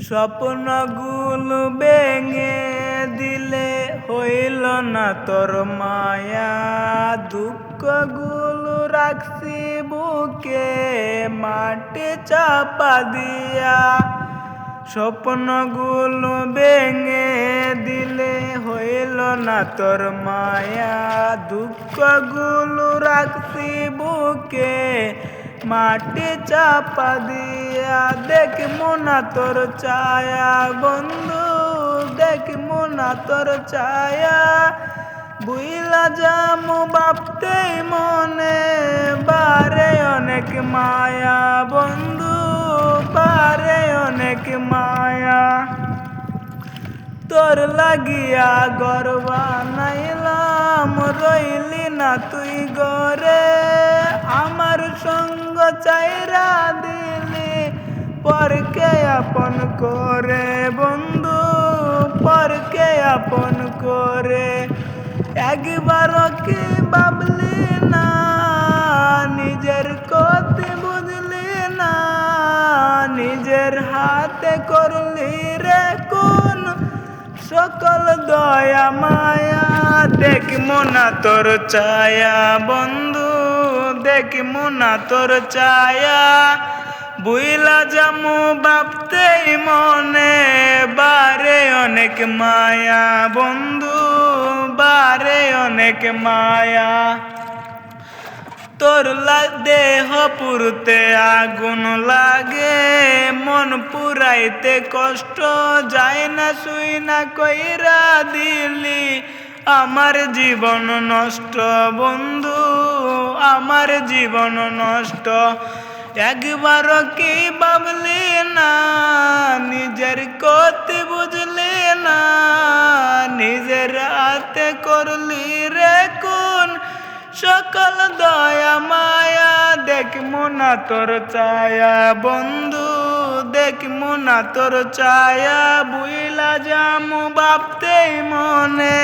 স্বপ্নগুলো ভেঙে দিলে হইল না তোর মায়া, দুঃখগুলো রাখছি বুকে মাটি চাপা দিয়া। স্বপ্নগুলো ভেঙে দিলে হইল না তোর মায়া, দুঃখগুলো রাখছি বুকে মাটি চাপা দিয়া। দেখমু না তোর ছায়া বন্ধু, দেখমু না তোর ছায়া, বুইলা যামু ভাবতেই মনে বারে অনেক মায়া বন্ধু, বারে অনেক মায়া। তোর লাগিয়া ঘর বানাইলাম, রইলি না তুই ঘরে, আমার সঙ্গ চাইরা দিলি পরকে আপন করে বন্ধু, পরকে আপন করে। একবার কি ভাবলি না, নিজের ক্ষতি বুঝলি না, নিজের হাতে করলি রে কোন সকল দয়া মায়া। দেখমু না তোর ছায়া বন্ধু, দেখমু না তোর ছায়া, বুইলা যামু ভাবতেই মনে বারে অনেক মায়া বন্ধু, বারে অনেক মায়া। তোর দেহ পুরতে আগুন লাগে, মন পুরাইতে কষ্ট যায় না, শুই না কইরা দিলি আমার জীবন নষ্ট বন্ধু, আমার জীবন নষ্ট। একবার কি ভাবলি না, নিজের ক্ষতি বুঝলি না, নিজের হাতে করলি রে কোন সকল দয়া মায়া। দেখমু না তোর ছায়া বন্ধু, দেখমু না তোর ছায়া, বুইলা যামু ভাবতেই মনে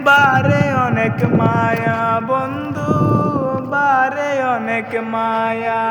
বারে অনেক মায়া বন্ধু, বারে অনেক মায়া।